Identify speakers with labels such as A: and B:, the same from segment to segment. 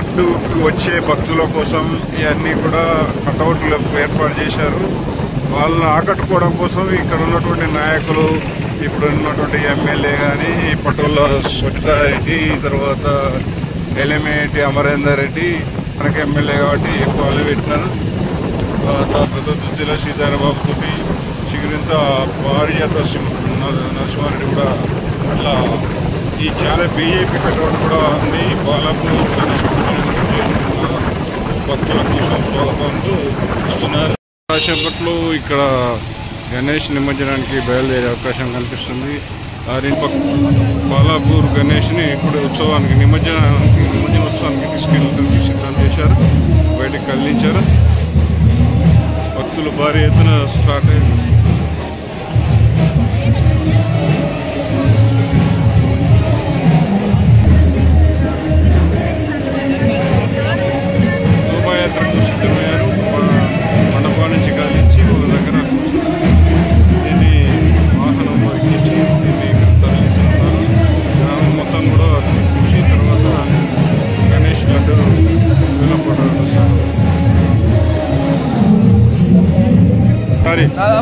A: లడ్డూకి వచ్చే భక్తుల కోసం ఇవన్నీ కూడా కటౌట్లు ఏర్పాటు చేశారు. వాళ్ళని ఆకట్టుకోవడం కోసం ఇక్కడ ఉన్నటువంటి నాయకులు, ఇప్పుడు ఉన్నటువంటి ఎమ్మెల్యే కానీ, పటోళ్ళ స్వచ్ఛారెడ్డి, తర్వాత ఎలిమేటి అమరేందర్ రెడ్డి మనకి ఎమ్మెల్యే కాబట్టి ఎక్కువ వాళ్ళు పెట్టినారు. తర్వాత దుద్దిల సీతారాబాబు తోటి చిగురింత పారిజాత నరసింహారెడ్డి కూడా అట్లా ఈ చాలా బీజేపీ కటౌట్ కూడా ఉంది. బాలాపూర్ భక్తుల కోసం స్వాగతంతో ఇస్తున్నారు. కాసేపట్లో ఇక్కడ గణేష్ నిమజ్జనానికి బయలుదేరే అవకాశం కనిపిస్తుంది. బాలాపూర్ గణేష్ని ఇప్పుడు నిమజ్జన ఉత్సవానికి తీసుకెళ్ళడానికి సిద్ధం చేశారు. బయటకు కదిలించారు. భక్తులు భారీ ఎత్తున స్టార్ట్ అయ్యారు. శోభాయాత్రకు సిద్ధమయ్యారు. మండపం నుంచి కదిలించి ఒక దగ్గర దీన్ని వాహనంలో ఎక్కించి దీన్ని తరలిస్తున్నారు. గ్రామం మొత్తం కూడా తిప్పించి తర్వాత గణేష్ లడ్డు వెళ్ళపడారు.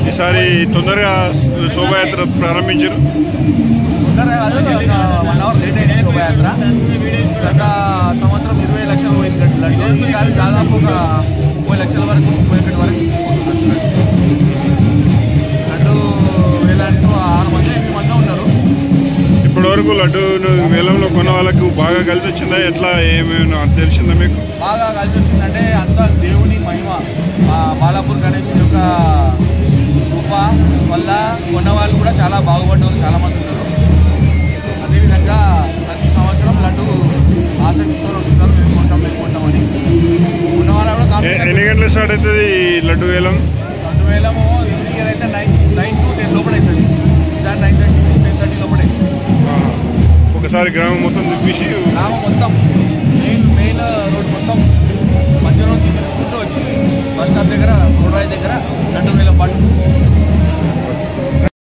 A: ఈసారి తొందరగా శోభాయాత్ర ప్రారంభించారు.
B: తొందరగా 1 అవర్ లేట్ అయింది శోభాయాత్ర. గత సంవత్సరం 20 లక్షలు పోయింది లడ్డు. ఈసారి దాదాపు ఒక 30 లక్షల వరకు 31 వరకు లడ్డు వేలానికి 6 మంది 8 మంది ఉన్నారు.
A: ఇప్పటి వరకు లడ్డు వేలంలో కొన్న వాళ్ళకు బాగా కలిసి వచ్చిందా? ఎట్లా ఏమైనా తెలిసిందా మీకు?
B: బాగా కలిసి వచ్చిందంటే అంతా దేవుని మహిమ. బాలాపూర్ గణేష్ యొక్క కృప వల్ల కొన్న వాళ్ళు కూడా చాలా బాగుపడ్డారు, చాలా మంది ఉన్నారు. అదేవిధంగా ప్రతి సంవత్సరం లడ్డు ఆసక్తితో వస్తున్నారు. మేము కొంటామని ఉన్న వాళ్ళు కూడా.
A: ఎన్ని గంటలు స్టార్ట్ అవుతుంది లడ్డు వేలం?
B: లడ్డు వేలము ఎవ్రీ ఇయర్ అయితే 9 to 10 లోపల అవుతుంది. ఈసారి 9:30 to 10:30 లోపల అవుతుంది.
A: ఒకసారి గ్రామం మొత్తం తిప్పేసి
B: గ్రామం మొత్తం